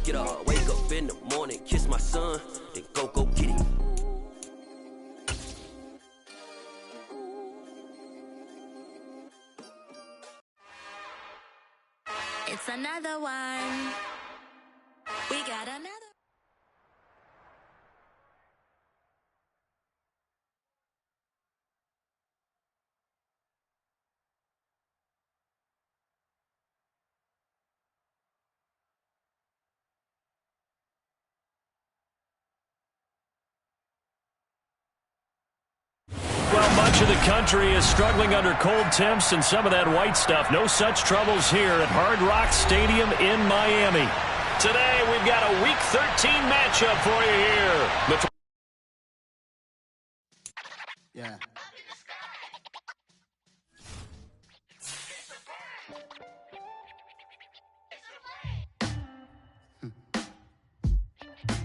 get up. Wake up in the morning, kiss my son, then go get him. It's another one. We got another. Well, much of the country is struggling under cold temps and some of that white stuff. No such troubles here at Hard Rock Stadium in Miami. Today, we've got a Week 13 matchup for you here. Yeah.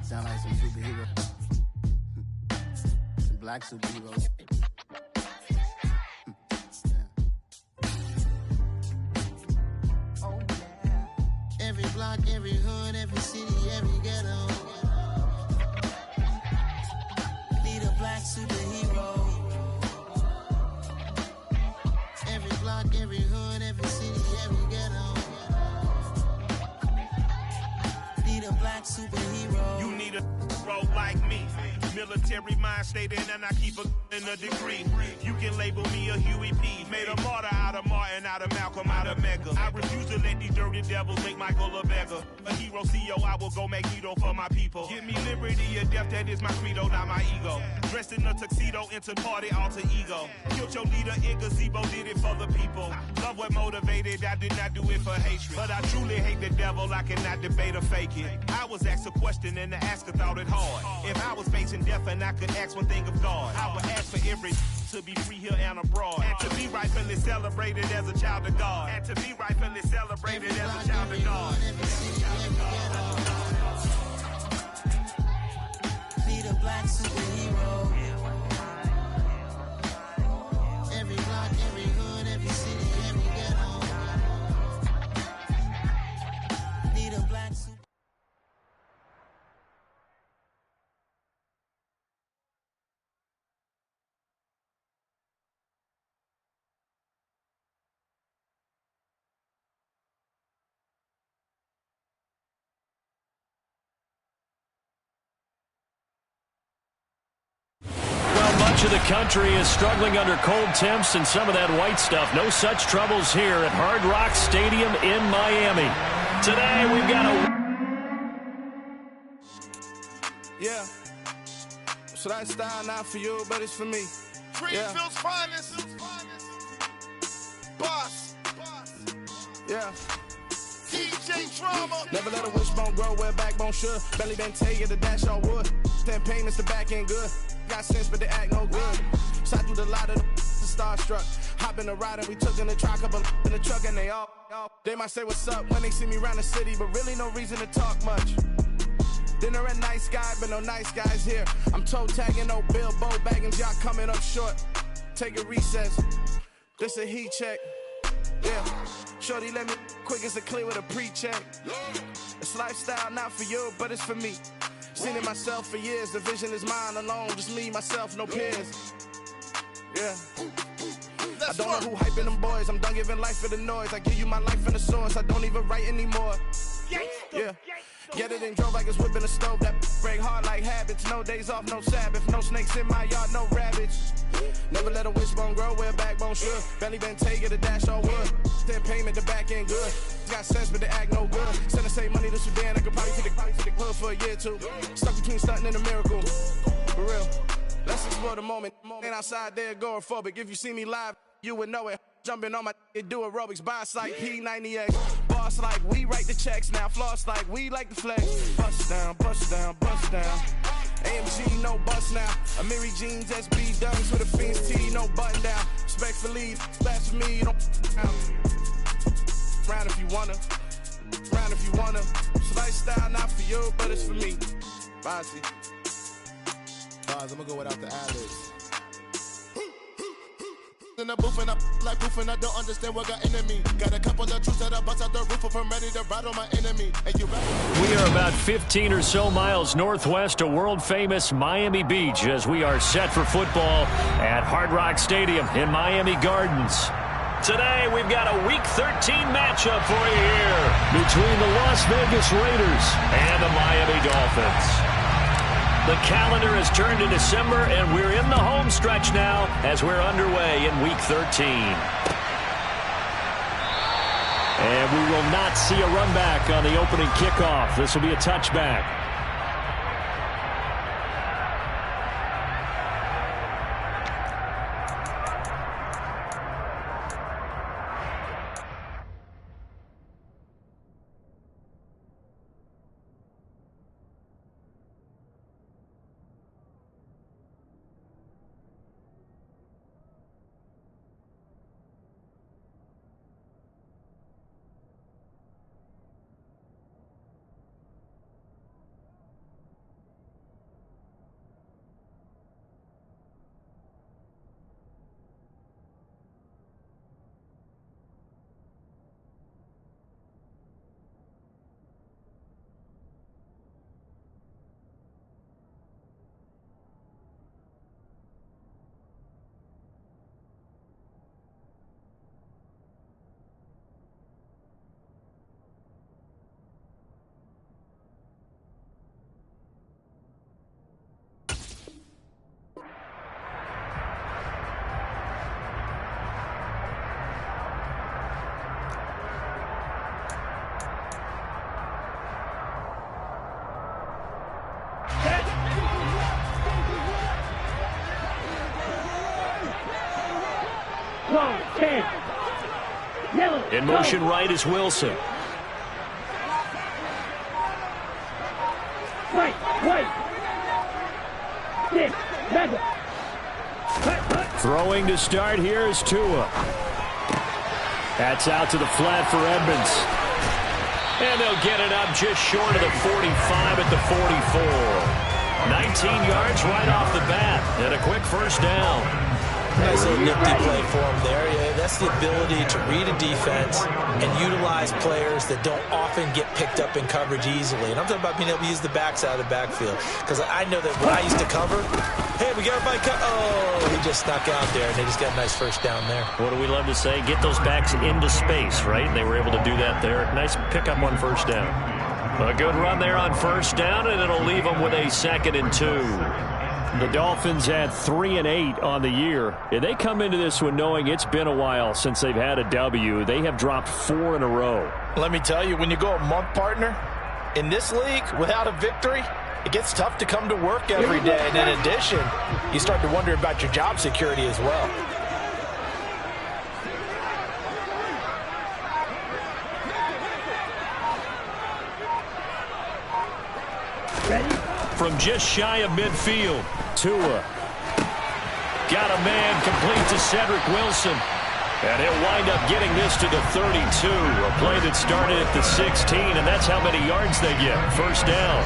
Sound like some superheroes. Some black superheroes. Oh, yeah. Every block, every hood, every city, every ghetto. Need a black superhero. Every block, every hood, every city, every ghetto. Need a black superhero. You need a bro like me. Military mind stated, and I keep a degree. You can label me a Huey P. Made a martyr out of Martin, out of Malcolm, out of Mega. I refuse to let these dirty devils make Michael a beggar. A hero CEO, I will go Magneto for my people. Give me liberty or death, that is my credo, not my ego. Dressed in a tuxedo, into party alter ego. Killed your leader in gazebo, did it for the people. Love what motivated, I did not do it for hatred. But I truly hate the devil, I cannot debate or fake it. I was asked a question and the asker thought it hard. If I was facing death and I could ask one thing of God, I would ask for every to be free here and abroad. And to be rightfully celebrated as a child of God. And to be rightfully celebrated as a child of God. Need a black superhero. Every block, every hood, every city, every ghetto. Need a black superhero. Much of the country is struggling under cold temps and some of that white stuff. No such troubles here at Hard Rock Stadium in Miami. Today, we've got a... Yeah. So that style not for you, but it's for me. Greenfield's finest. Boss. Yeah. DJ Drama. Never let a wishbone grow where backbone should. Belly been taking the dash on wood. Then payments the back end good. Got sense, but they act no good. Shot through the lot of the starstruck. Hop in the ride and we took in the truck, couple in the truck, and they all. They might say what's up when they see me around the city, but really no reason to talk much. Dinner at nice guy, but no nice guys here. I'm toe tagging, no Bilbo bagging, y'all coming up short. Take a recess. This a heat check. Yeah. Shorty let me quick as a clear with a pre-check. It's lifestyle not for you, but it's for me. Seen it myself for years, the vision is mine alone, just me, myself, no peers. Yeah. I don't know who hyping them boys, I'm done giving life for the noise. I give you my life in the source, I don't even write anymore. Yeah. Get it and drove like it's whipping a stove. That break hard like habits. No days off, no Sabbath. No snakes in my yard, no rabbits. Never let a wishbone grow where backbone should. Belly been taking the dash on wood. Then payment the back end good. Got sense but they act no good. Send the same money to Sudan. I could probably take the hood for a year or two. Stuck between stunting and a miracle. For real. Let's explore the moment. Ain't outside there agoraphobic. If you see me live, you would know it. Jumping on my do aerobics, boss like P90X. Boss like we write the checks now. Floss like we like the flex. Bust down, bust down, bust down. AMG, no bust now. Amiri jeans, SB dunks with a Fiends T, no button down. Respectfully, splash for me, you don't round if you wanna. Round if you wanna. It's lifestyle not for you, but it's for me. Bossy. Boz, I'm gonna go without the ad-libs. in the booth and I like proof and I don't understand what got into me. Got a couple of truths that I bust out the roof if I'm ready to ride on my enemy. And you We are about 15 or so miles northwest of world-famous Miami Beach as we are set for football at Hard Rock Stadium in Miami Gardens. Today, we've got a Week 13 matchup for you here between the Las Vegas Raiders and the Miami Dolphins. The calendar has turned to December, and we're in the home stretch now as we're underway in Week 13. And we will not see a run back on the opening kickoff. This will be a touchback. In motion right is Wilson. Throwing to start here is Tua. That's out to the flat for Edmonds. And they'll get it up just short of the 45 at the 44. 19 yards right off the bat and a quick first down. Nice little nifty play for him there. Yeah, that's the ability to read a defense and utilize players that don't often get picked up in coverage easily. And I'm talking about being able to use the backs out of the backfield. Because I know that when I used to cover, hey, we got everybody cut. Oh, he just snuck out there, and they just got a nice first down there. What do we love to say? Get those backs into space, right? They were able to do that there. Nice pickup on first down. A good run there on first down, and it'll leave them with a 2nd and 2. The Dolphins had 3 and 8 on the year. And they come into this one knowing it's been a while since they've had a W. They have dropped 4 in a row. Let me tell you, when you go a month, partner, in this league, without a victory, it gets tough to come to work every day. And in addition, you start to wonder about your job security as well. From just shy of midfield, Tua got a man complete to Cedric Wilson. And he'll wind up getting this to the 32. A play that started at the 16, and that's how many yards they get. First down.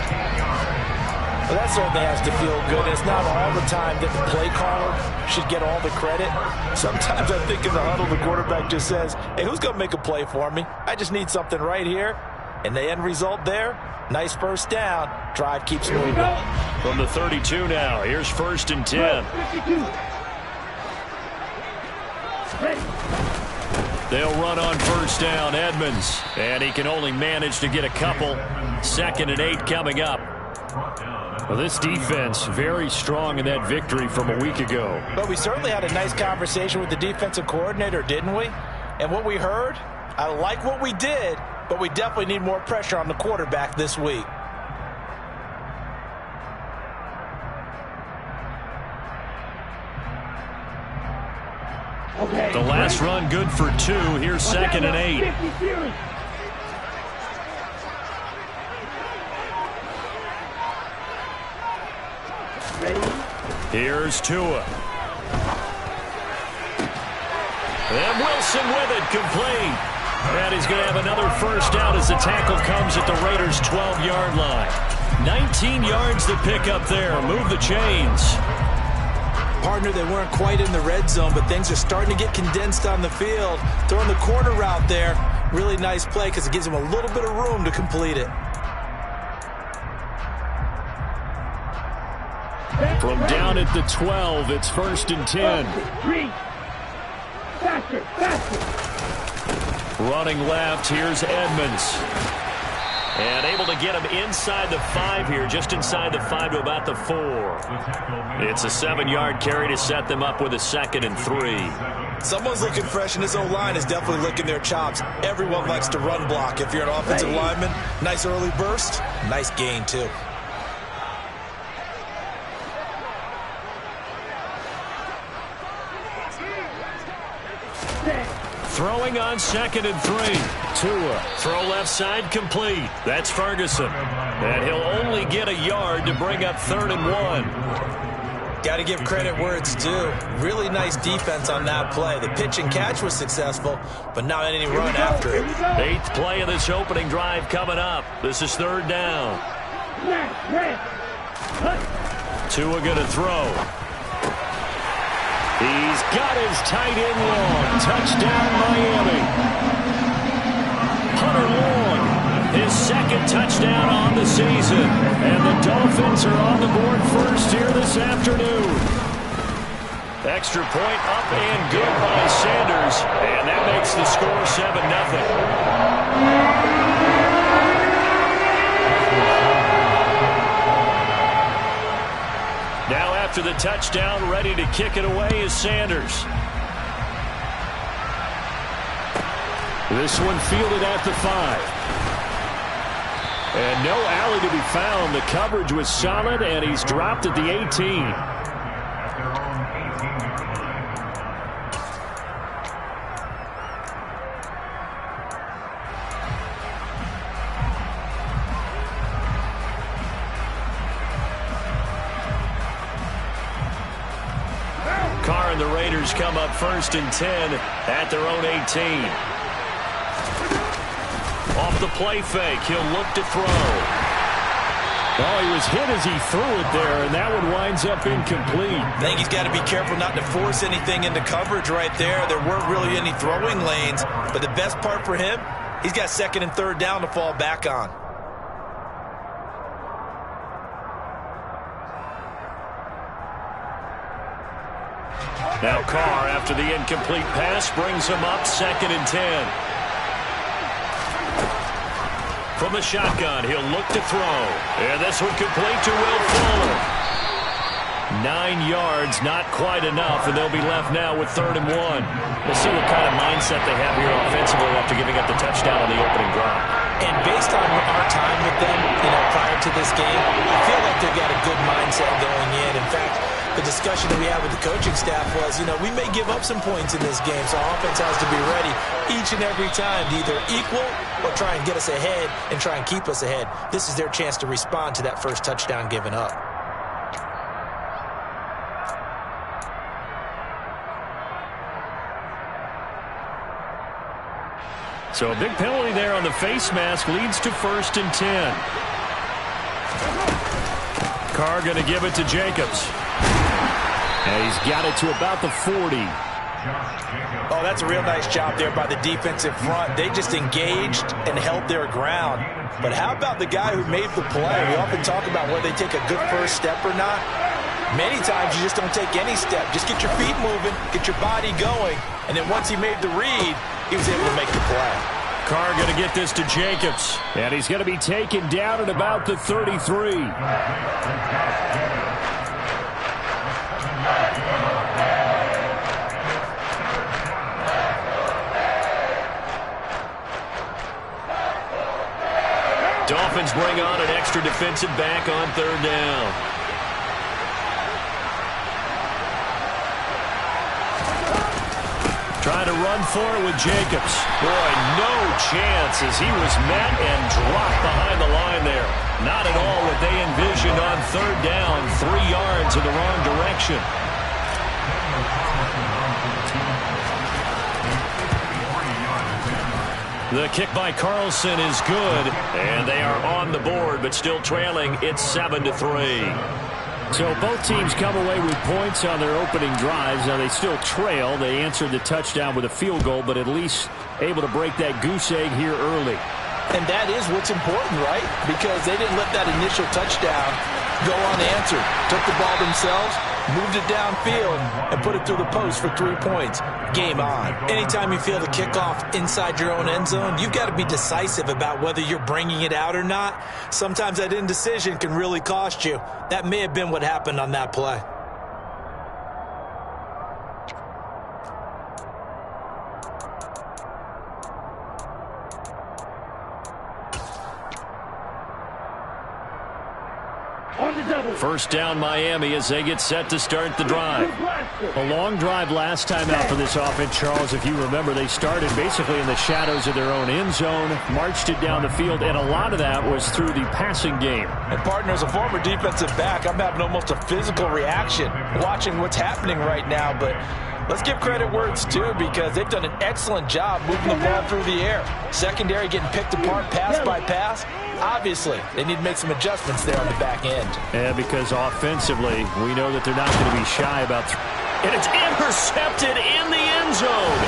Well, that certainly has to feel good. It's not all the time that the play caller should get all the credit. Sometimes I think in the huddle, the quarterback just says, hey, who's going to make a play for me? I just need something right here. And the end result there, nice first down. Drive keeps moving. From the 32 now, here's 1st and 10. They'll run on first down, Edmonds. And he can only manage to get a couple. 2nd and 8 coming up. Well, this defense very strong in that victory from a week ago. But we certainly had a nice conversation with the defensive coordinator, didn't we? And what we heard, I like what we did, but we definitely need more pressure on the quarterback this week. The last run good for 2. Here's 2nd and 8. Here's Tua. And Wilson with it, complete. And he's going to have another first down as the tackle comes at the Raiders' 12-yard line. 19 yards to pick up there. Move the chains. Partner, they weren't quite in the red zone, but things are starting to get condensed on the field. Throwing the corner route there. Really nice play because it gives them a little bit of room to complete it. From down at the 12, it's 1st and 10. Running left, here's Edmonds. And able to get him inside the 5 here, just inside the 5 to about the 4. It's a 7-yard carry to set them up with a 2nd and 3. Someone's looking fresh, and this O-line is definitely licking their chops. Everyone likes to run block. If you're an offensive lineman, nice early burst, nice gain too. Throwing on 2nd and 3. Tua, throw left side complete. That's Ferguson. And he'll only get a yard to bring up 3rd and 1. Got to give credit where it's due. Really nice defense on that play. The pitch and catch was successful, but not any run after it. 8th play of this opening drive coming up. This is 3rd down. Tua going to throw. He's got his tight end long. Touchdown, Miami. Hunter Long, his 2nd touchdown on the season. And the Dolphins are on the board first here this afternoon. Extra point up and good by Sanders. And that makes the score 7-0. Now after the touchdown, ready to kick it away is Sanders. This one fielded at the 5. And no alley to be found. The coverage was solid, and he's dropped at the 18. Carr and the Raiders come up 1st and 10 at their own 18. Off the play fake, he'll look to throw. Oh, he was hit as he threw it there, and that one winds up incomplete. I think he's got to be careful not to force anything into coverage right there. There weren't really any throwing lanes, but the best part for him, he's got 2nd and 3rd down to fall back on. Now Carr, after the incomplete pass, brings him up 2nd and 10. From the shotgun, he'll look to throw. And this one complete to Will Fuller. 9 yards, not quite enough, and they'll be left now with 3rd and 1. We'll see what kind of mindset they have here offensively after giving up the touchdown on the opening drive. And based on our time with them, prior to this game, I feel like they've got a good mindset going in. In fact, the discussion that we had with the coaching staff was, we may give up some points in this game, so our offense has to be ready each and every time to either equal or try and get us ahead and try and keep us ahead. This is their chance to respond to that first touchdown given up. So a big penalty there on the face mask leads to 1st and 10. Carr going to give it to Jacobs. And he's got it to about the 40. Oh, that's a real nice job there by the defensive front. They just engaged and held their ground. But how about the guy who made the play? We often talk about whether they take a good first step or not. Many times you just don't take any step. Just get your feet moving, get your body going. And then once he made the read, he was able to make the play. Carr going to get this to Jacobs. And he's going to be taken down at about the 33. Dolphins bring on an extra defensive back on 3rd down. Trying to run for it with Jacobs. Boy, no chance as he was met and dropped behind the line there. Not at all what they envisioned on 3rd down. 3 yards in the wrong direction. The kick by Carlson is good, and they are on the board, but still trailing. It's 7-3. So both teams come away with points on their opening drives. Now they still trail. They answered the touchdown with a field goal, but at least able to break that goose egg here early. And that is what's important, right? Because they didn't let that initial touchdown go unanswered. Took the ball themselves, moved it downfield, and put it through the post for 3 points. Game on. Anytime you feel the kickoff inside your own end zone, you've got to be decisive about whether you're bringing it out or not. Sometimes that indecision can really cost you. That may have been what happened on that play. First down Miami as they get set to start the drive. A long drive last time out for this offense, Charles. If you remember, they started basically in the shadows of their own end zone, marched it down the field, and a lot of that was through the passing game. And partner, as a former defensive back, I'm having almost a physical reaction watching what's happening right now, but let's give credit where it's due because they've done an excellent job moving the ball through the air. Secondary getting picked apart pass by pass. Obviously, they need to make some adjustments there on the back end. Yeah, because offensively, we know that they're not going to be shy about and it's intercepted in the end zone.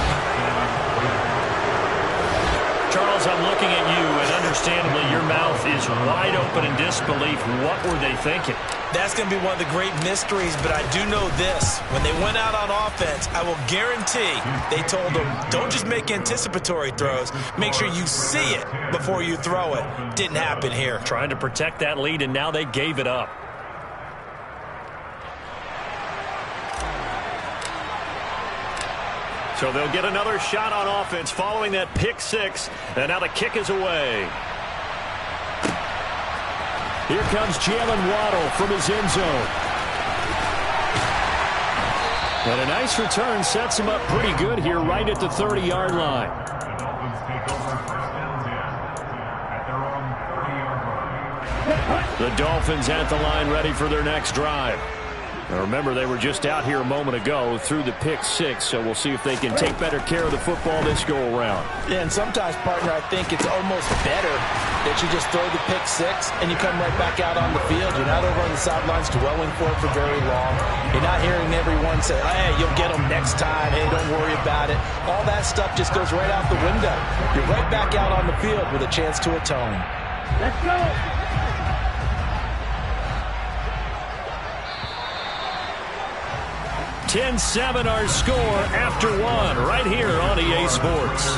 Charles, I'm looking at you, and understandably, your mouth is wide open in disbelief. What were they thinking? That's going to be one of the great mysteries, but I do know this. When they went out on offense, I will guarantee they told them, don't just make anticipatory throws. Make sure you see it before you throw it. Didn't happen here. Trying to protect that lead, and now they gave it up. So they'll get another shot on offense following that pick six, and now the kick is away. Here comes Jalen Waddle from his end zone. And a nice return sets him up pretty good here right at the 30-yard line. The Dolphins at the line ready for their next drive. Now remember, they were just out here a moment ago through the pick six, so we'll see if they can take better care of the football this go-around. Yeah, and sometimes, partner, I think it's almost better that you just throw the pick six and you come right back out on the field. You're not over on the sidelines dwelling for it for very long. You're not hearing everyone say, hey, you'll get them next time. Hey, don't worry about it. All that stuff just goes right out the window. You're right back out on the field with a chance to atone. Let's go. 10-7 our score after one right here on EA Sports.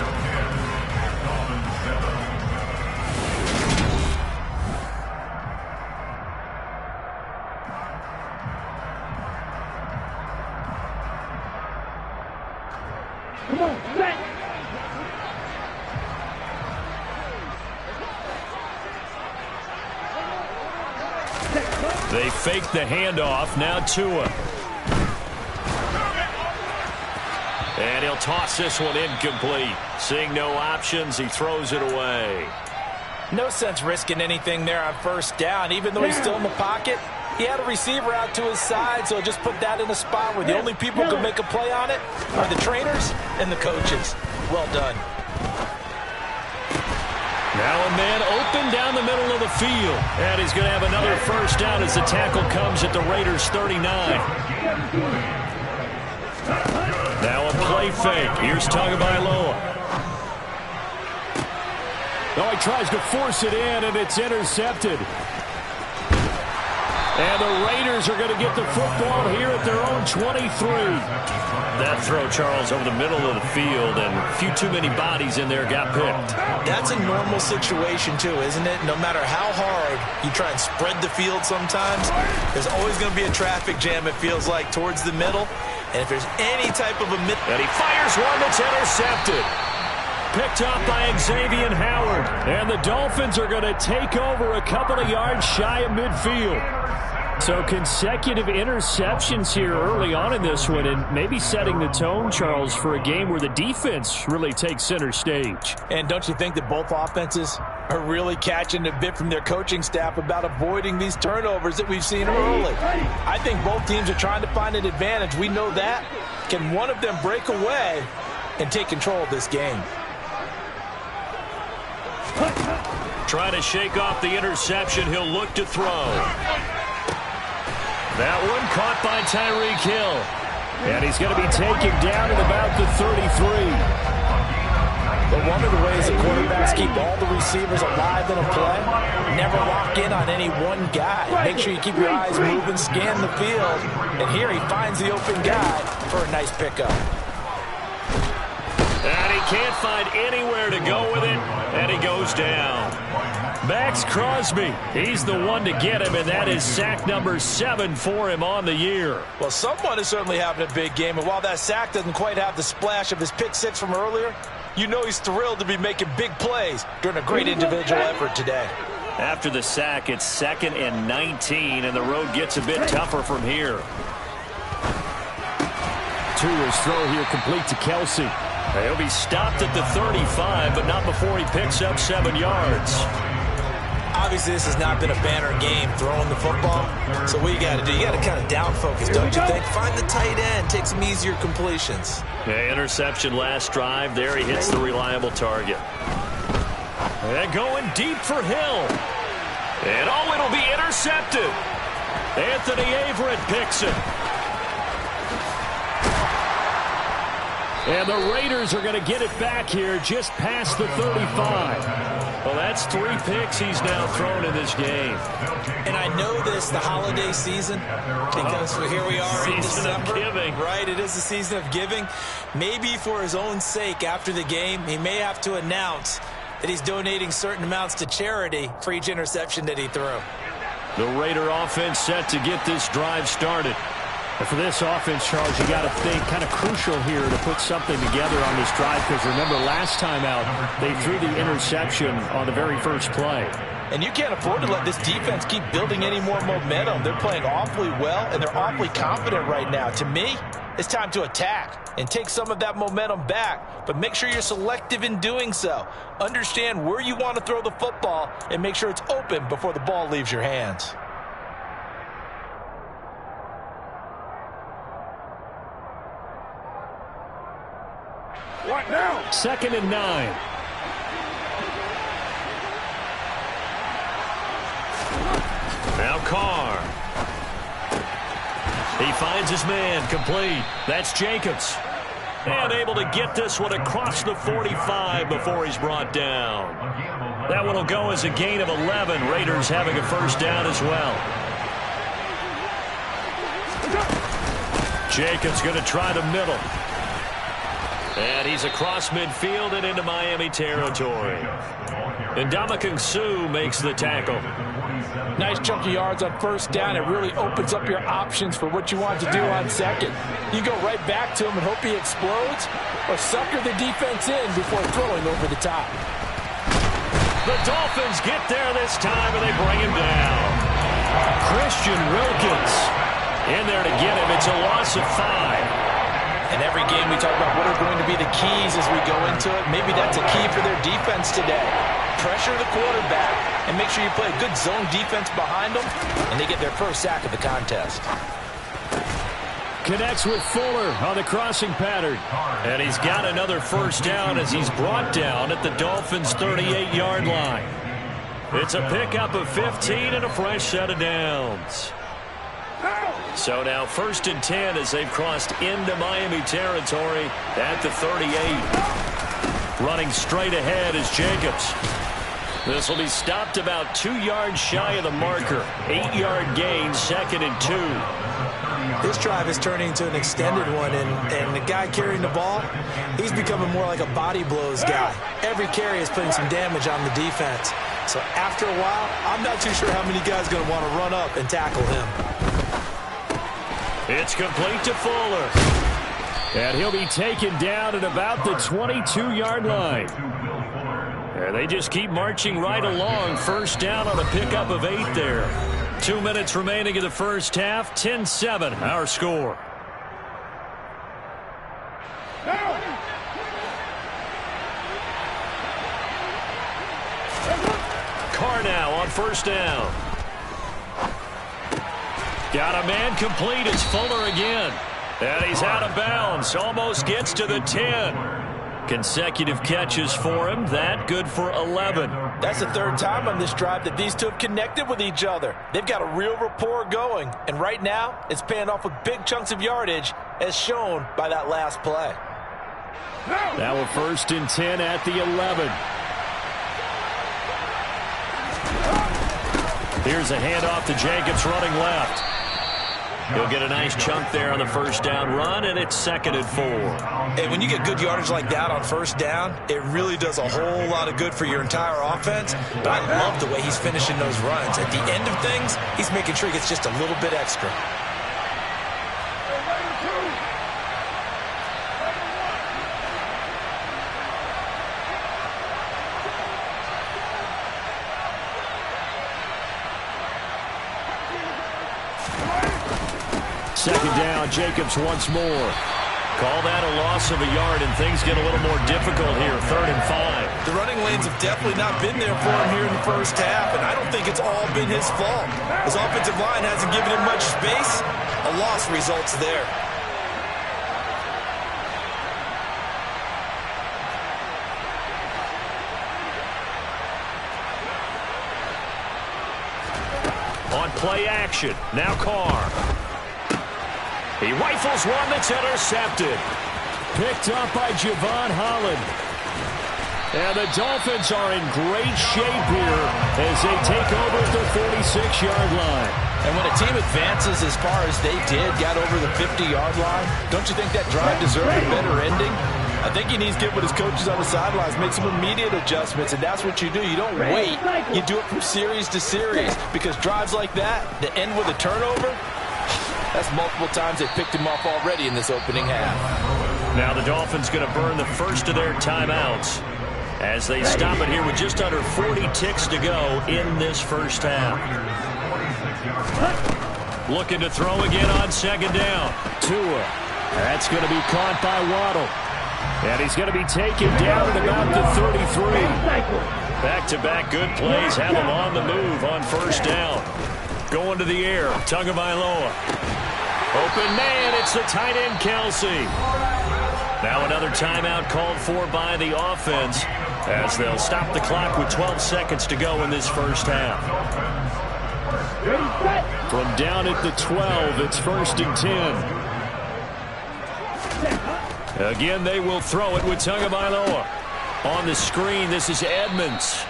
Come on, set. They fake the handoff. Now Tua. And he'll toss this one incomplete. Seeing no options, he throws it away. No sense risking anything there on first down. Even though he's still in the pocket, he had a receiver out to his side, so just put that in a spot where the only people who can make a play on it are the trainers and the coaches. Well done. Now a man open down the middle of the field. And he's going to have another first down as the tackle comes at the Raiders' 39. Now a play fake. Here's Tagovailoa. Oh, he tries to force it in, and it's intercepted. And the Raiders are going to get the football here at their own 23. That throw, Charles, over the middle of the field, and a few too many bodies in there got picked. That's a normal situation, too, isn't it? No matter how hard you try and spread the field sometimes, there's always going to be a traffic jam, it feels like, towards the middle. And if there's any type of a... And he fires one that's intercepted. Picked up by Xavier Howard. And the Dolphins are going to take over a couple of yards shy of midfield. So consecutive interceptions here early on in this one, and maybe setting the tone, Charles, for a game where the defense really takes center stage. And don't you think that both offenses are really catching a bit from their coaching staff about avoiding these turnovers that we've seen early? I think both teams are trying to find an advantage. We know that. Can one of them break away and take control of this game? Trying to shake off the interception. He'll look to throw. That one caught by Tyreek Hill. And he's going to be taken down at about the 33. But one of the ways that quarterbacks keep all the receivers alive in a play, never lock in on any one guy. Make sure you keep your eyes moving, scan the field. And here he finds the open guy for a nice pickup. And he can't find anywhere to go with it, and he goes down. Max Crosby, he's the one to get him, and that is sack number 7 for him on the year. Well, someone is certainly having a big game, and while that sack doesn't quite have the splash of his pick 6 from earlier, you know he's thrilled to be making big plays during a great individual effort today. After the sack, it's 2nd and 19, and the road gets a bit tougher from here. Tua's throw here complete to Kelsey. He'll be stopped at the 35, but not before he picks up 7 yards. Obviously, this has not been a banner game throwing the football. So what you got to do, you got to kind of down focus, don't you think? Find the tight end, take some easier completions. Yeah, interception last drive. There he hits the reliable target. And going deep for Hill. And it'll be intercepted. Anthony Averett picks it. And the Raiders are going to get it back here just past the 35. Well, that's 3 picks he's now thrown in this game. And I know this, the holiday season, because here we are in December. Season of giving. Right, it is the season of giving. Maybe for his own sake after the game, he may have to announce that he's donating certain amounts to charity for each interception that he threw. The Raider offense set to get this drive started. And for this offense, Charles, you got to think kind of crucial here to put something together on this drive, because remember last time out they threw the interception on the very first play. And you can't afford to let this defense keep building any more momentum. They're playing awfully well, and they're awfully confident right now. To me, it's time to attack and take some of that momentum back, but make sure you're selective in doing so. Understand where you want to throw the football and make sure it's open before the ball leaves your hands. What now? 2nd and 9. Now Carr. He finds his man complete. That's Jacobs. And able to get this one across the 45 before he's brought down. That one will go as a gain of 11. Raiders having a first down as well. Jacobs going to try the middle. And he's across midfield and into Miami territory. And Ndamukong Suh makes the tackle. Nice chunk of yards on first down. It really opens up your options for what you want to do on second. You go right back to him and hope he explodes, or sucker the defense in before throwing over the top. The Dolphins get there this time, and they bring him down. Christian Wilkins in there to get him. It's a loss of 5. And every game we talk about what are going to be the keys as we go into it. Maybe that's a key for their defense today. Pressure the quarterback and make sure you play a good zone defense behind them, and they get their first sack of the contest. Connects with Fuller on the crossing pattern. And he's got another first down as he's brought down at the Dolphins' 38-yard line. It's a pickup of 15 and a fresh set of downs. So now 1st and 10 as they've crossed into Miami territory at the 38. Running straight ahead is Jacobs. This will be stopped about 2 yards shy of the marker. 8-yard gain, 2nd and 2. This drive is turning into an extended one, and the guy carrying the ball, he's becoming more like a body blows guy. Every carry is putting some damage on the defense. So after a while, I'm not too sure how many guys are going to want to run up and tackle him. It's complete to Fuller. And he'll be taken down at about the 22-yard line. And they just keep marching right along. First down on a pickup of 8 there. 2 minutes remaining in the first half. 10-7, our score. Carr now on first down. Got a man complete. It's Fuller again. And he's out of bounds. Almost gets to the 10. Consecutive catches for him. That good for 11. That's the third time on this drive that these two have connected with each other. They've got a real rapport going. And right now, it's paying off with big chunks of yardage, as shown by that last play. Now a 1st and 10 at the 11. Here's a handoff to Jacobs running left. He'll get a nice chunk there on the first down run, and it's 2nd and 4. And when you get good yardage like that on first down, it really does a whole lot of good for your entire offense. But I love the way he's finishing those runs. At the end of things, he's making sure he gets just a little bit extra. Second down, Jacobs once more. Call that a loss of a yard, and things get a little more difficult here. 3rd and 5. The running lanes have definitely not been there for him here in the first half, and I don't think it's all been his fault. His offensive line hasn't given him much space. A loss results there. On play action, now Carr. He rifles one that's intercepted. Picked up by Javon Holland. And the Dolphins are in great shape here as they take over at the 46-yard line. And when a team advances as far as they did, got over the 50-yard line, don't you think that drive deserved a better ending? I think he needs to get with his coaches on the sidelines, make some immediate adjustments, and that's what you do. You don't wait. You do it from series to series, because drives like that end with a turnover, that's multiple times they picked him off already in this opening half. Now the Dolphins going to burn the first of their timeouts as they stop it here with just under 40 ticks to go in this first half. Looking to throw again on 2nd down. Tua. That's going to be caught by Waddle. And he's going to be taken down at about the 33. Back-to-back good plays have him on the move on 1st down. Going to the air. Tagovailoa. Open man, it's the tight end, Kelsey. Now another timeout called for by the offense as they'll stop the clock with 12 seconds to go in this first half. From down at the 12, it's 1st and 10. Again, they will throw it with Tagovailoa. On the screen, this is Edmonds.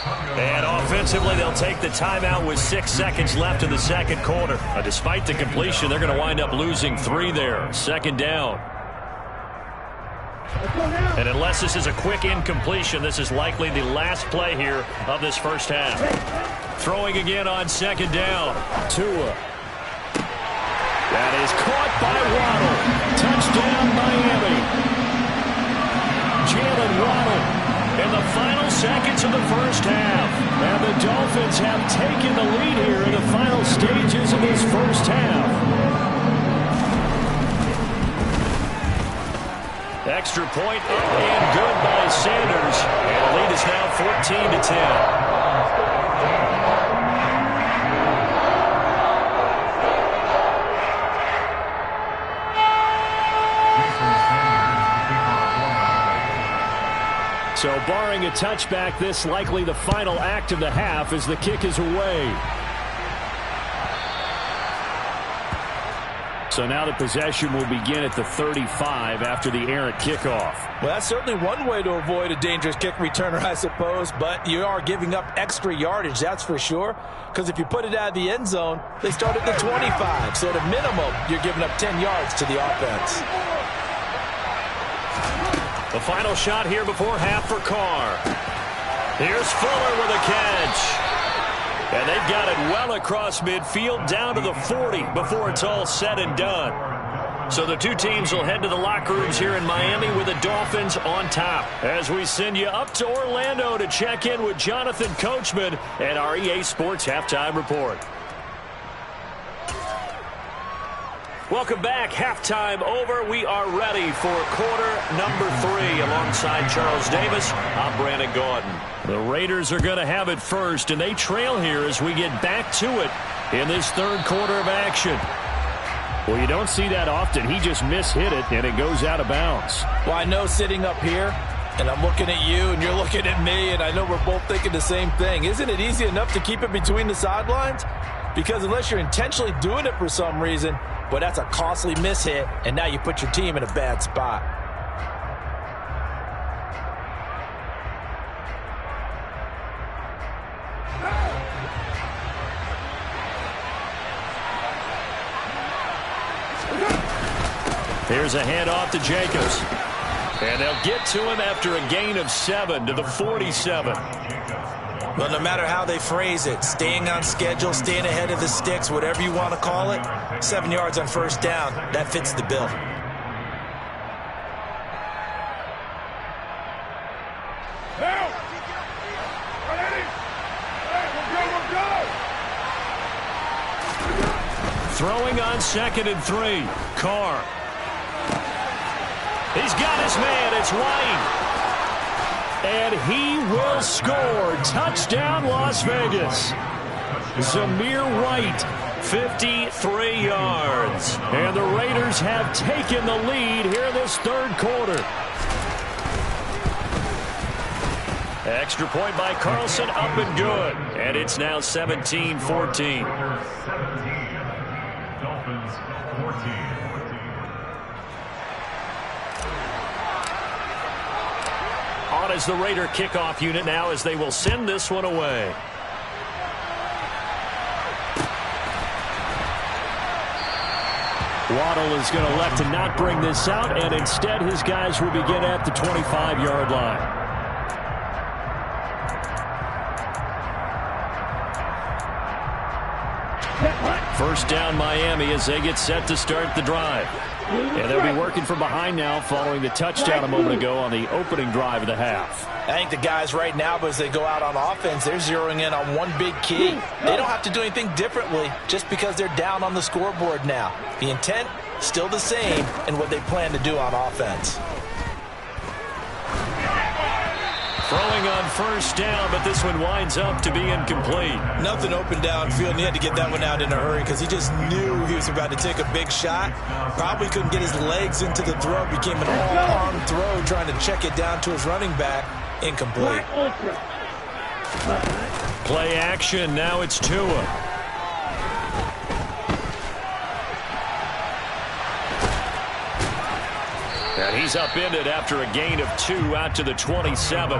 And offensively, they'll take the timeout with 6 seconds left in the second quarter. Despite the completion, they're going to wind up losing 3 there. 2nd down. And unless this is a quick incompletion, this is likely the last play here of this first half. Throwing again on 2nd down. Tua. That is caught by Waddle. Touchdown, Miami. Jalen Waddle. In the final seconds of the first half. And the Dolphins have taken the lead here in the final stages of this first half. Extra point up and good by Sanders. And the lead is now 14-10. So barring a touchback, this likely the final act of the half as the kick is away. So now the possession will begin at the 35 after the errant kickoff. Well, that's certainly one way to avoid a dangerous kick returner, I suppose, but you are giving up extra yardage, that's for sure, because if you put it out of the end zone, they start at the 25, so at a minimum, you're giving up 10 yards to the offense. The final shot here before half for Carr. Here's Fuller with a catch. And they've got it well across midfield down to the 40 before it's all said and done. So the two teams will head to the locker rooms here in Miami with the Dolphins on top. As we send you up to Orlando to check in with Jonathan Coachman and our EA Sports Halftime Report. Welcome back. Halftime over. We are ready for quarter number 3. Alongside Charles Davis, I'm Brandon Gaudin. The Raiders are going to have it first, and they trail here as we get back to it in this third quarter of action. Well, you don't see that often. He just mishit it, and it goes out of bounds. Well, I know sitting up here, and I'm looking at you, and you're looking at me, and I know we're both thinking the same thing. Isn't it easy enough to keep it between the sidelines? Because unless you're intentionally doing it for some reason, well, that's a costly mishit, and now you put your team in a bad spot. Here's a handoff to Jacobs. And they'll get to him after a gain of 7 to the 47. Well, no matter how they phrase it, staying on schedule, staying ahead of the sticks, whatever you want to call it, 7 yards on first down, that fits the bill. Throwing on 2nd and 3. Carr. He's got his man. It's White. And he will score. Touchdown, Las Vegas. Zamir White, 53 yards. And the Raiders have taken the lead here in this third quarter. Extra point by Carlson, up and good. And it's now 17-14. Dolphins 14. On as the Raider kickoff unit now as they will send this one away. Waddle is going to elect to not bring this out, and instead his guys will begin at the 25-yard line. First down Miami as they get set to start the drive. And they'll be working from behind now following the touchdown a moment ago on the opening drive of the half. I think the guys right now, as they go out on offense, they're zeroing in on one big key. They don't have to do anything differently just because they're down on the scoreboard now. The intent, still the same in what they plan to do on offense. Throwing on first down, but this one winds up to be incomplete. Nothing open downfield, and he had to get that one out in a hurry because he just knew he was about to take a big shot. Probably couldn't get his legs into the throw. Became an all-arm throw trying to check it down to his running back. Incomplete. Play action. Now it's Tua. And he's upended after a gain of 2 out to the 27.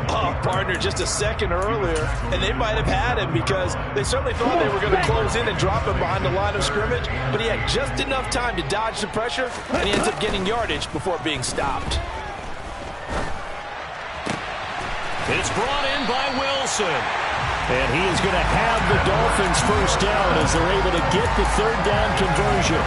Oh, partner, just a second earlier, and they might have had him because they certainly thought they were going to close in and drop him behind the line of scrimmage, but he had just enough time to dodge the pressure, and he ends up getting yardage before being stopped. It's brought in by Wilson. And he is going to have the Dolphins first down as they're able to get the third down conversion.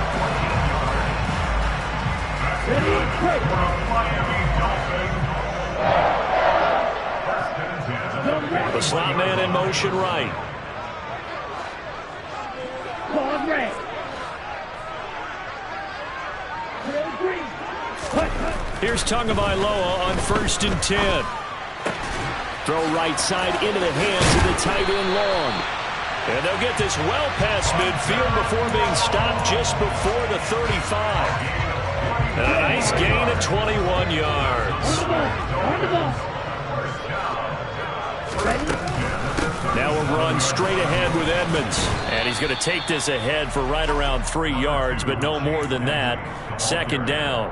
The slot man in motion right. Here's Tagovailoa on 1st and 10. Throw right side into the hands of the tight end Long. And they'll get this well past midfield before being stopped just before the 35. And a nice gain of 21 yards. Now a run straight ahead with Edmonds. And he's going to take this ahead for right around 3 yards, but no more than that. 2nd down.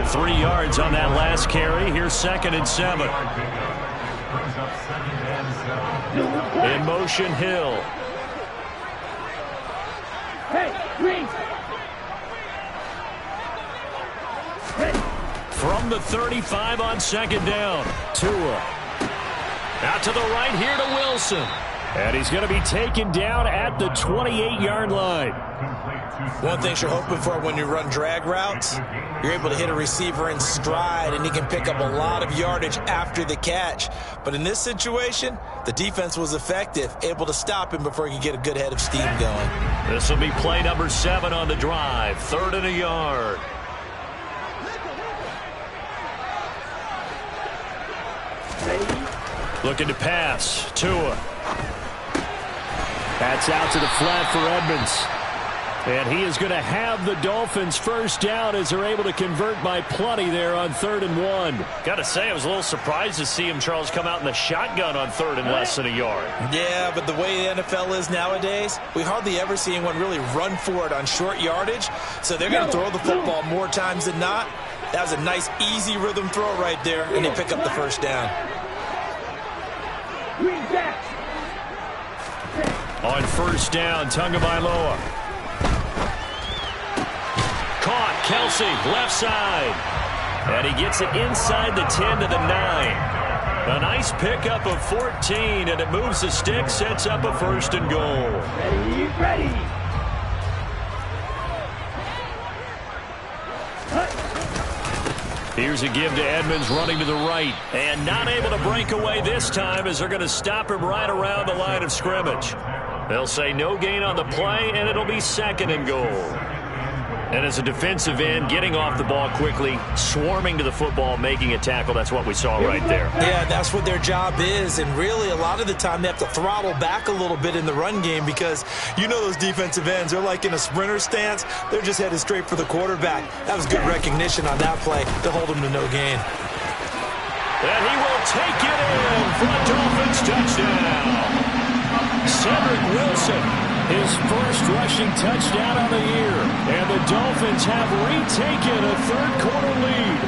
3 yards on that last carry. Here's 2nd and 7. In motion, Hill. From the 35 on 2nd down. Tua. Out to the right here to Wilson. And he's going to be taken down at the 28-yard line. One thing you're hoping for when you run drag routes, you're able to hit a receiver in stride, and he can pick up a lot of yardage after the catch. But in this situation, the defense was effective, able to stop him before he could get a good head of steam going. This will be play number 7 on the drive. 3rd and a yard. Looking to pass. Tua. That's out to the flat for Edmonds. And he is going to have the Dolphins first down as they're able to convert by plenty there on 3rd and 1. Got to say, I was a little surprised to see him, Charles, come out in the shotgun on 3rd and less than a yard. Yeah, but the way the NFL is nowadays, we hardly ever see anyone really run for it on short yardage. So they're going to throw the football more times than not. That was a nice, easy rhythm throw right there, and they pick up the first down. On 1st down, Tagovailoa. Caught, Kelsey, left side. And he gets it inside the 10 to the 9. A nice pickup of 14, and it moves the stick, sets up a 1st and goal. Ready. Here's a give to Edmonds running to the right. And not able to break away this time as they're going to stop him right around the line of scrimmage. They'll say no gain on the play, and it'll be 2nd and goal. And as a defensive end, getting off the ball quickly, swarming to the football, making a tackle, that's what we saw right there. Yeah, that's what their job is. And really, a lot of the time, they have to throttle back a little bit in the run game because you know those defensive ends, they're like in a sprinter stance. They're just headed straight for the quarterback. That was good recognition on that play to hold him to no gain. And he will take it in for a Dolphins touchdown. Cedric Wilson, his first rushing touchdown of the year. And the Dolphins have retaken a 3rd quarter lead.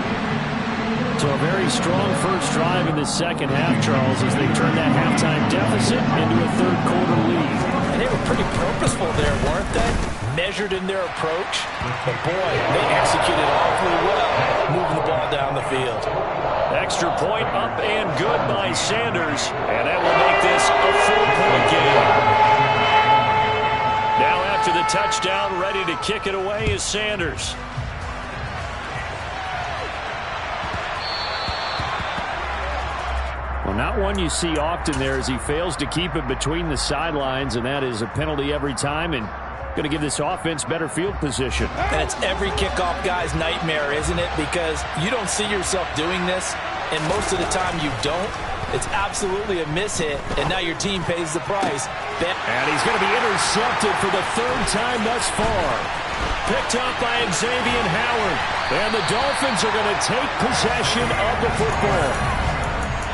So a very strong first drive in the second half, Charles, as they turn that halftime deficit into a 3rd quarter lead. And they were pretty purposeful there, weren't they? Measured in their approach. But boy, they executed awfully well, moving the ball down the field. Extra point up and good by Sanders. And that will make this a 4-point game. Now after the touchdown, ready to kick it away is Sanders. Well, not one you see often there as he fails to keep it between the sidelines, and that is a penalty every time, and going to give this offense better field position. And it's every kickoff guy's nightmare, isn't it? Because you don't see yourself doing this, and most of the time you don't. It's absolutely a mishit, and now your team pays the price. And he's going to be intercepted for the 3rd time thus far. Picked up by Xavier Howard. And the Dolphins are going to take possession of the football.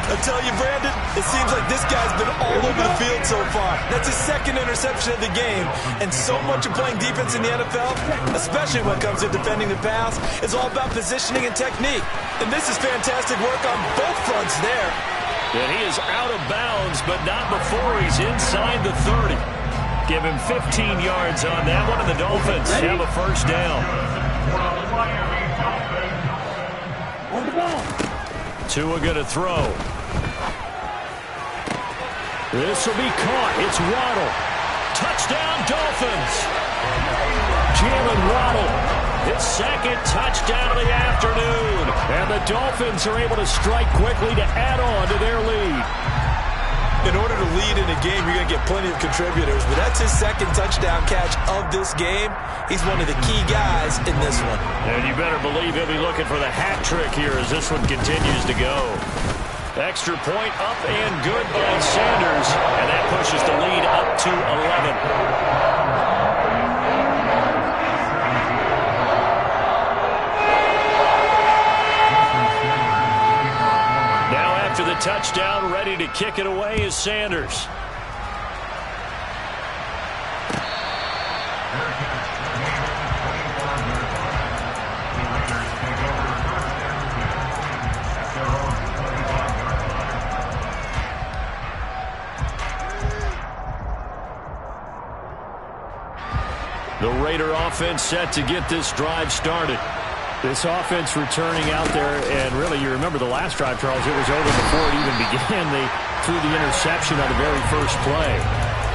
I tell you, Brandon, it seems like this guy's been all over the field so far. That's his 2nd interception of the game. And so much of playing defense in the NFL, especially when it comes to defending the pass, is all about positioning and technique. And this is fantastic work on both fronts there. And he is out of bounds, but not before he's inside the 30. Give him 15 yards on that one, and the Dolphins have a first down. Tua going to throw. This will be caught. It's Waddle. Touchdown, Dolphins. Jalen Waddle, his 2nd touchdown of the afternoon. And the Dolphins are able to strike quickly to add on to their lead. In order to lead in a game, you're going to get plenty of contributors. But that's his 2nd touchdown catch of this game. He's one of the key guys in this one. And you better believe he'll be looking for the hat trick here as this one continues to go. Extra point up and good by Sanders. And that pushes the lead up to 11. To the touchdown, ready to kick it away is Sanders. The Raider offense set to get this drive started. This offense returning out there, and really, you remember the last drive, Charles, it was over before it even began. They threw the interception on the very first play.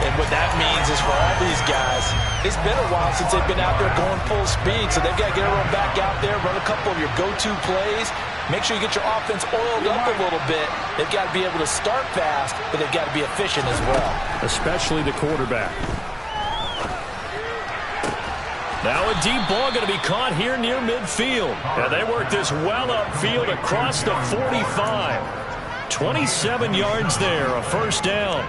And what that means is for all these guys, it's been a while since they've been out there going full speed, so they've got to get everyone back out there, run a couple of your go-to plays, make sure you get your offense oiled up a little bit. They've got to be able to start fast, but they've got to be efficient as well. Especially the quarterback. Now a deep ball going to be caught here near midfield. And they work this well upfield across the 45. 27 yards there, a first down.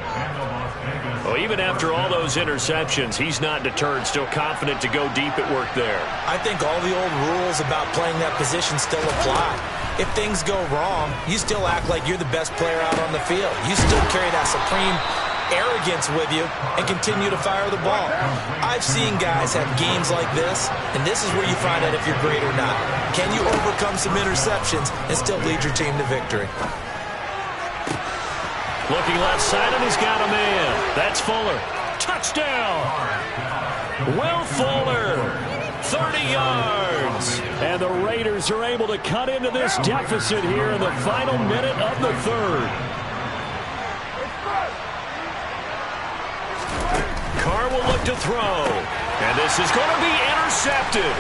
Well, even after all those interceptions, he's not deterred, still confident to go deep at work there. I think all the old rules about playing that position still apply. If things go wrong, you still act like you're the best player out on the field. You still carry that supreme arrogance with you and continue to fire the ball. I've seen guys have games like this, and this is where you find out if you're great or not. Can you overcome some interceptions and still lead your team to victory? Looking left side, and he's got a man. That's Fuller. Touchdown! Will Fuller, 30 yards. And the Raiders are able to cut into this deficit here in the final minute of the third. Carr will look to throw. And this is going to be intercepted.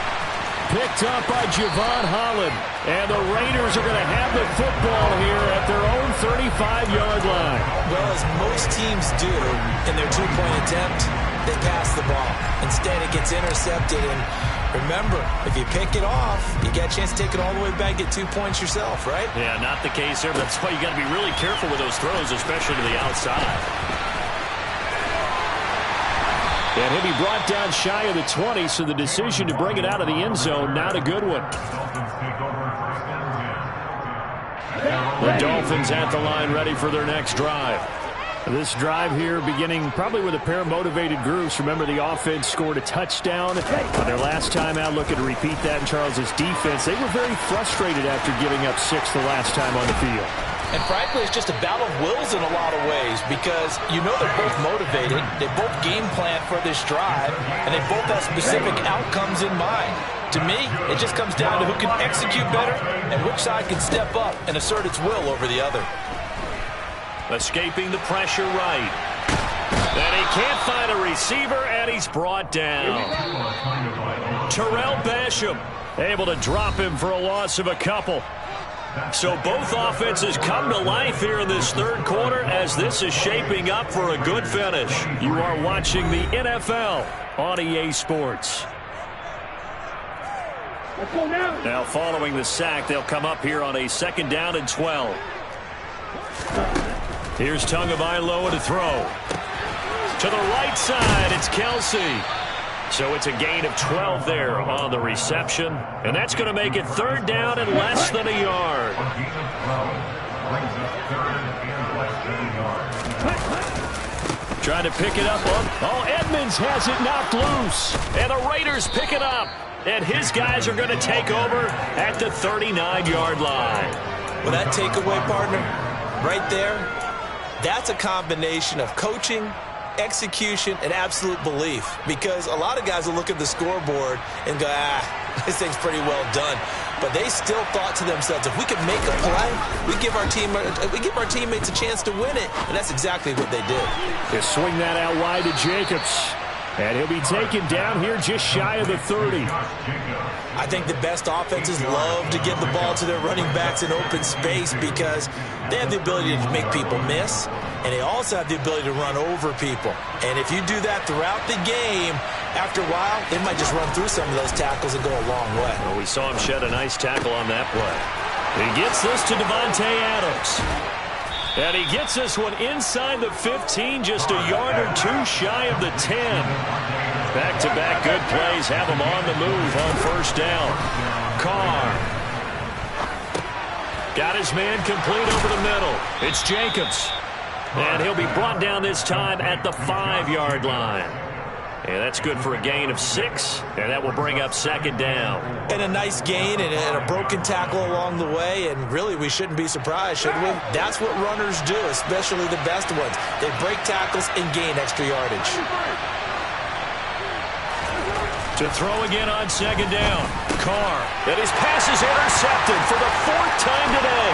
Picked up by Javon Holland. And the Raiders are going to have the football here at their own 35-yard line. Well, as most teams do in their two-point attempt, they pass the ball. Instead, it gets intercepted. And remember, if you pick it off, you get a chance to take it all the way back, get 2 points yourself, right? Yeah, not the case there. But that's why you got to be really careful with those throws, especially to the outside. And he'll be brought down shy of the 20, so the decision to bring it out of the end zone, not a good one. The Dolphins at the line, ready for their next drive. This drive here beginning probably with a pair of motivated groups. Remember, the offense scored a touchdown on their last time out. Looking to repeat that in Charles' defense. They were very frustrated after giving up 6 the last time on the field. And frankly, it's just a battle of wills in a lot of ways because you know they're both motivated. They both game plan for this drive, and they both have specific outcomes in mind. To me, it just comes down to who can execute better and which side can step up and assert its will over the other. Escaping the pressure right. And he can't find a receiver, and he's brought down. Terrell Basham able to drop him for a loss of a couple. So both offenses come to life here in this third quarter as this is shaping up for a good finish. You are watching the NFL on EA Sports. Now following the sack, they'll come up here on a 2nd down and 12. Here's Tagovailoa to throw. To the right side, it's Kelsey. So it's a gain of 12 there on the reception. And that's going to make it 3rd down and less than a yard. Trying to pick it up. Oh, Edmonds has it knocked loose. And the Raiders pick it up. And his guys are going to take over at the 39-yard line. Well, that takeaway, partner, right there, that's a combination of coaching, execution, and absolute belief, because a lot of guys will look at the scoreboard and go, this thing's pretty well done. But they still thought to themselves, if we can make a play, we give our teammates a chance to win it, and that's exactly what they did. They swing that out wide to Jacobs, and he'll be taken down here just shy of the 30. I think the best offenses love to get the ball to their running backs in open space because they have the ability to make people miss, and they also have the ability to run over people. And if you do that throughout the game, after a while, they might just run through some of those tackles and go a long way. Well, we saw him shed a nice tackle on that play. He gets this to Devontae Adams. And he gets this one inside the 15, just a yard or two shy of the 10. Back-to-back good plays have him on the move on 1st down. Carr. Got his man complete over the middle. It's Jacobs. And he'll be brought down this time at the 5-yard line. And that's good for a gain of 6, and that will bring up 2nd down. And a nice gain and a broken tackle along the way, and really we shouldn't be surprised, should we? That's what runners do, especially the best ones. They break tackles and gain extra yardage. To throw again on 2nd down. Carr. And his pass is intercepted for the 4th time today.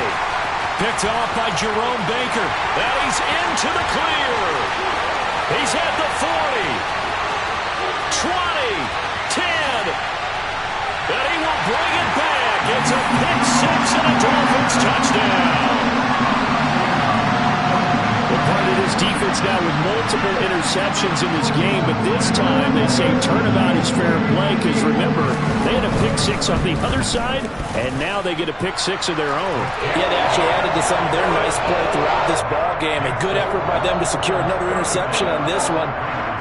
Picked off by Jerome Baker. And he's into the clear. He's at the 40. 20, 10, and he will bring it back. It's a pick 6 and a Dolphins touchdown. Well, part of this defense now with multiple interceptions in this game, but this time they say turnabout is fair play because, remember, they had a pick six on the other side, and now they get a pick six of their own. Yeah, they actually added to some of their nice play throughout this ball game. A good effort by them to secure another interception on this one.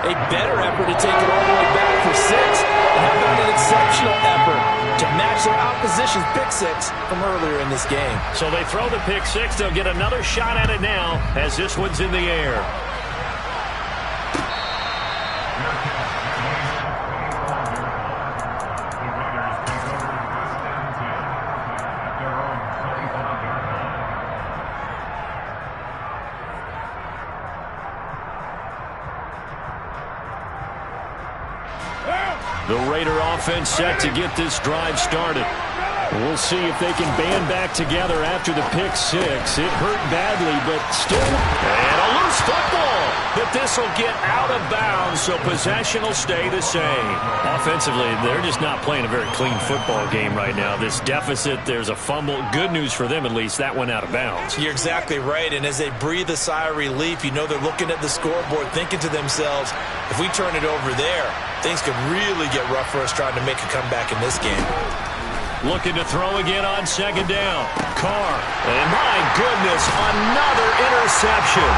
A better effort to take it all the way back for 6. And how about an exceptional effort to match their opposition's pick six from earlier in this game. So they throw the pick six. They'll get another shot at it now as this one's in the air. The Raider offense set to get this drive started. We'll see if they can band back together after the pick six. It hurt badly, but still. And a loose football. But this will get out of bounds, so possession will stay the same. Offensively, they're just not playing a very clean football game right now. This deficit, there's a fumble. Good news for them, at least. That went out of bounds. You're exactly right. And as they breathe a sigh of relief, you know they're looking at the scoreboard, thinking to themselves, if we turn it over there, things could really get rough for us trying to make a comeback in this game. Looking to throw again on second down. Carr. And my goodness, another interception.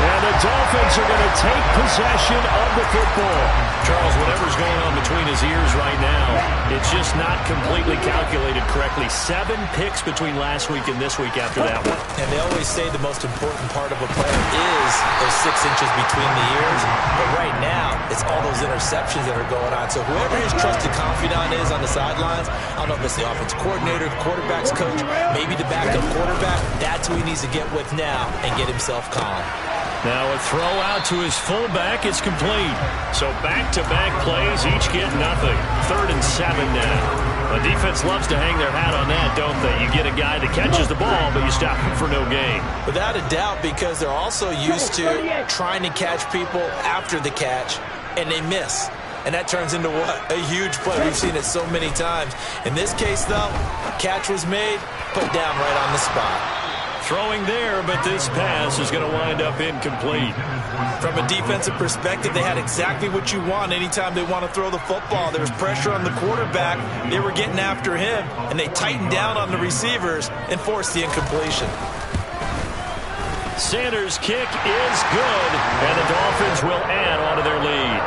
And the Dolphins are going to take possession of the football. Charles, whatever's going on between his ears right now, it's just not completely calculated correctly. 7 picks between last week and this week after that one. And they always say the most important part of a player is those 6 inches between the ears. But right now, it's all those interceptions that are going on. So whoever his trusted confidant is on the sidelines, I don't know if it's the offense coordinator, the quarterback's coach, maybe the backup quarterback, that's who he needs to get with now and get himself calm. Now a throw out to his fullback is complete. So back-to-back plays, each get nothing. 3rd and 7 now. The defense loves to hang their hat on that, don't they? You get a guy that catches the ball, but you stop him for no gain. Without a doubt, because they're also used to trying to catch people after the catch, and they miss. And that turns into what? A huge play. We've seen it so many times. In this case, though, catch was made, put down right on the spot. Throwing there, but this pass is going to wind up incomplete. From a defensive perspective, they had exactly what you want anytime they want to throw the football. There was pressure on the quarterback. They were getting after him, and they tightened down on the receivers and forced the incompletion. Sanders' kick is good, and the Dolphins will add onto their lead.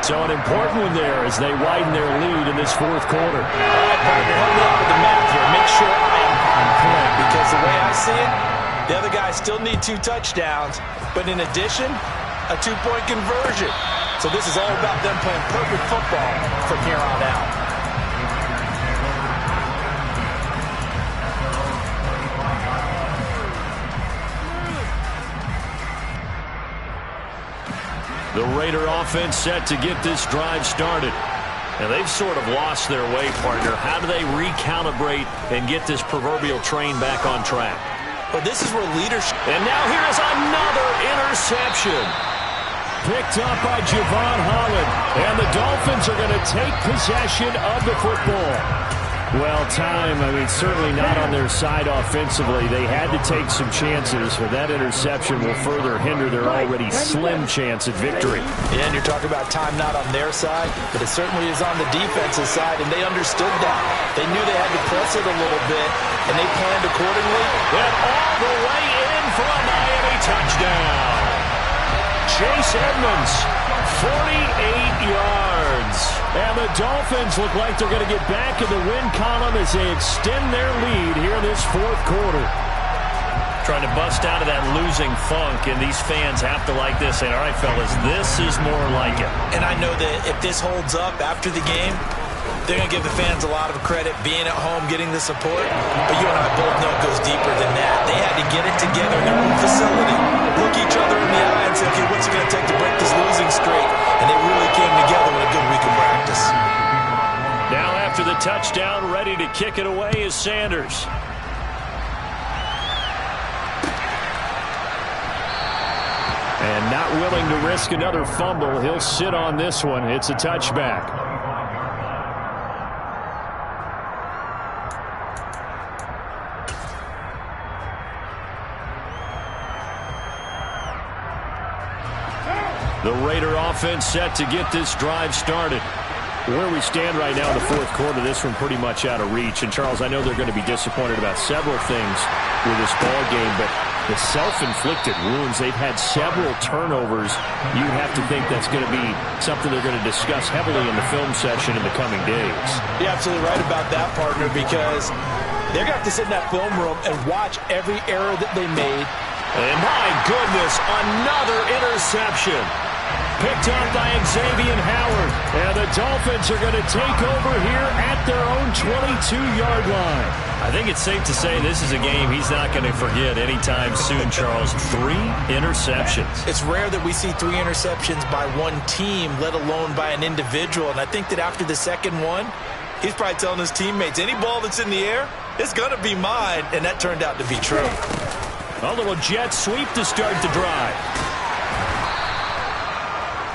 So an important one there as they widen their lead in this 4th quarter. All right, partner, help me out with the math here. Make sure I am on point, because the way I see it, the other guys still need 2 touchdowns, but in addition, a 2-point conversion. So this is all about them playing perfect football from here on out. The Raider offense set to get this drive started. And they've sort of lost their way, partner. How do they recalibrate and get this proverbial train back on track? Well, this is where leadership... And now here is another interception. Picked up by Javon Holland. And the Dolphins are going to take possession of the football. Well, certainly not on their side offensively. They had to take some chances, but that interception will further hinder their already slim chance at victory. Yeah, and you're talking about time not on their side, but it certainly is on the defensive side, and they understood that. They knew they had to press it a little bit, and they planned accordingly. And all the way in for a Miami touchdown. Chase Edmonds, 48 yards. And the Dolphins look like they're going to get back in the win column as they extend their lead here in this 4th quarter. Trying to bust out of that losing funk, and these fans have to like this. And all right, fellas, this is more like it. And I know that if this holds up after the game, they're going to give the fans a lot of credit, being at home, getting the support. But you and I both know it goes deeper than that. They had to get it together in their own facility, look each other in the eye and say, okay, what's it going to take to break this losing streak? And they really came together with a good week of practice. Now after the touchdown, ready to kick it away is Sanders. And not willing to risk another fumble, he'll sit on this one. It's a touchback. The Raider offense set to get this drive started. Where we stand right now in the fourth quarter, this one pretty much out of reach. And, Charles, I know they're going to be disappointed about several things with this ball game, but the self-inflicted wounds, they've had several turnovers. You have to think that's going to be something they're going to discuss heavily in the film session in the coming days. You're absolutely right about that, partner, because they're going to have to sit in that film room and watch every error that they made. And, my goodness, another interception. Picked up by Xavier Howard. And the Dolphins are going to take over here at their own 22-yard line. I think it's safe to say this is a game he's not going to forget anytime soon, Charles. 3 interceptions. It's rare that we see 3 interceptions by one team, let alone by an individual. And I think that after the second one, he's probably telling his teammates, any ball that's in the air, it's going to be mine. And that turned out to be true. A little jet sweep to start the drive.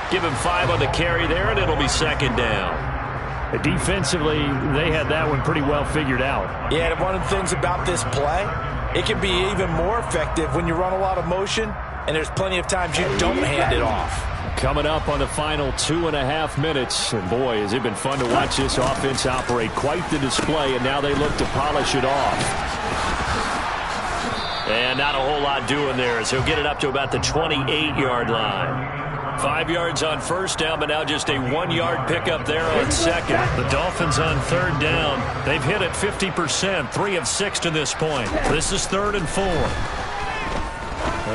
Give him 5 on the carry there, and it'll be second down. Defensively, they had that one pretty well figured out. Yeah, and one of the things about this play, it can be even more effective when you run a lot of motion, and there's plenty of times you don't hand it off. Coming up on the final 2.5 minutes, and boy, has it been fun to watch this offense operate. Quite the display, and now they look to polish it off. And not a whole lot doing there, as he'll get it up to about the 28-yard line. 5 yards on first down, but now just a 1-yard pickup there on second. The Dolphins on third down. They've hit it 50%, 3 of 6 to this point. This is 3rd and 4.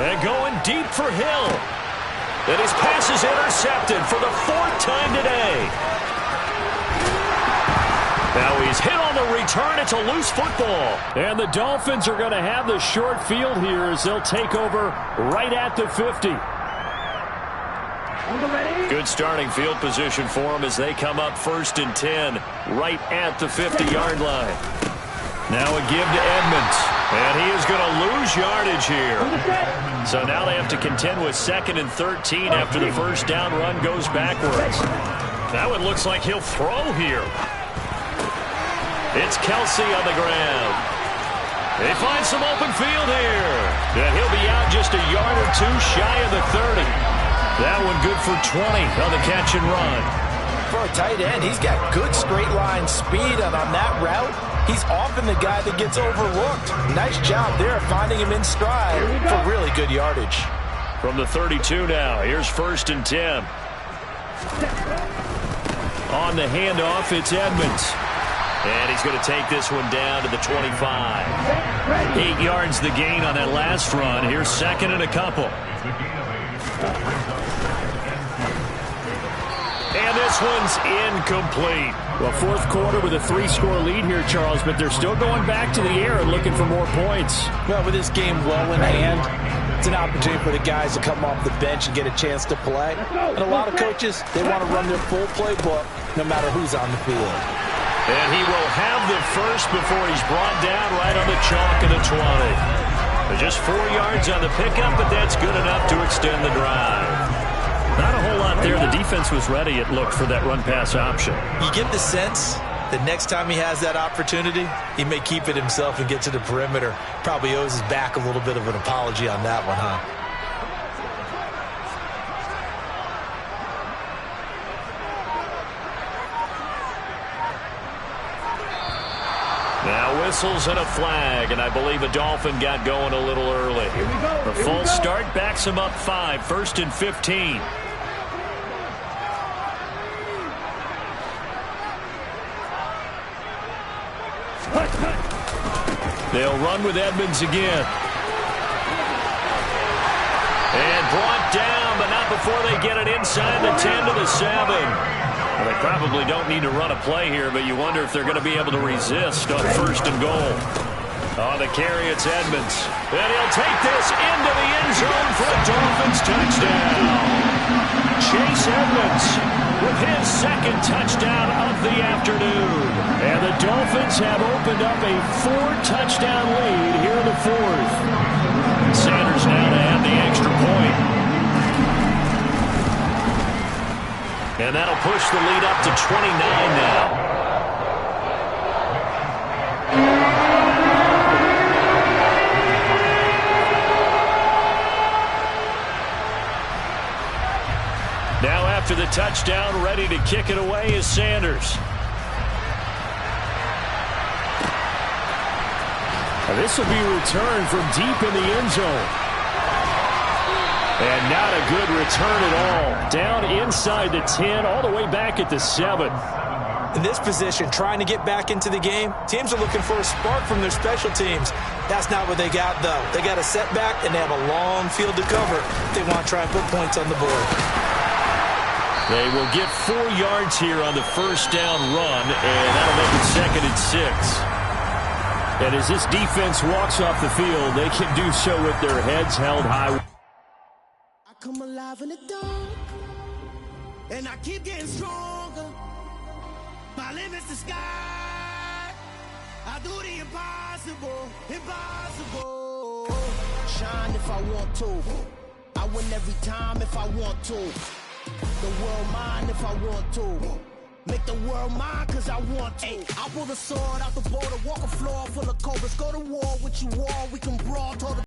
And going deep for Hill. And his pass is intercepted for the 4th time today. Now he's hit on the return. It's a loose football. And the Dolphins are going to have the short field here as they'll take over right at the 50. Good starting field position for them as they come up 1st and 10 right at the 50-yard line. Now a give to Edmonds. And he is going to lose yardage here. So now they have to contend with 2nd and 13 after the first down run goes backwards. That one looks like he'll throw here. It's Kelsey on the ground. They find some open field here. And he'll be out just a yard or 2 shy of the 30. That one good for 20 on the catch and run. For a tight end, he's got good straight line speed, and on that route, he's often the guy that gets overlooked. Nice job there finding him in stride for really good yardage. From the 32 now, here's 1st and 10. On the handoff, it's Edmonds. And he's going to take this one down to the 25. 8 yards the gain on that last run. Here's 2nd and a couple. And this one's incomplete. Well, fourth quarter with a 3-score lead here, Charles, but they're still going back to the air and looking for more points. Well, with this game well in hand, it's an opportunity for the guys to come off the bench and get a chance to play. And a lot of coaches, they want to run their full playbook no matter who's on the field. And he will have the first before he's brought down right on the chalk of the 20. Just 4 yards on the pickup, but that's good enough to extend the drive. Not a whole lot there. The defense was ready, it looked, for that run-pass option. You get the sense that next time he has that opportunity, he may keep it himself and get to the perimeter. Probably owes his back a little bit of an apology on that one, huh? Now whistles and a flag, and I believe a Dolphin got going a little early. The false start backs him up 5, 1st and 15. They'll run with Edmonds again. And brought down, but not before they get it inside the 10 to the 7. Well, they probably don't need to run a play here, but you wonder if they're going to be able to resist on 1st and goal. On the carry, it's Edmonds. And he'll take this into the end zone for a Dolphins touchdown. Chase Edmonds with his 2nd touchdown of the afternoon. And the Dolphins have opened up a 4-touchdown lead here in the 4th. Sanders now to add the extra point. And that'll push the lead up to 29 now. Now after the touchdown, ready to kick it away is Sanders. And this will be returned from deep in the end zone. And not a good return at all. Down inside the 10, all the way back at the 7. In this position, trying to get back into the game, teams are looking for a spark from their special teams. That's not what they got, though. They got a setback, and they have a long field to cover if they want to try and put points on the board. They will get 4 yards here on the first down run, and that'll make it 2nd and 6. And as this defense walks off the field, they can do so with their heads held high. I come alive in the dark, and I keep getting stronger. My limit's the sky. I do the impossible, impossible. Shine if I want to. I win every time if I want to. The world mine if I want to. Make the world mine cause I want to. I pull the sword out the border, walk a floor full of cobras. Go to war with you all, we can brawl.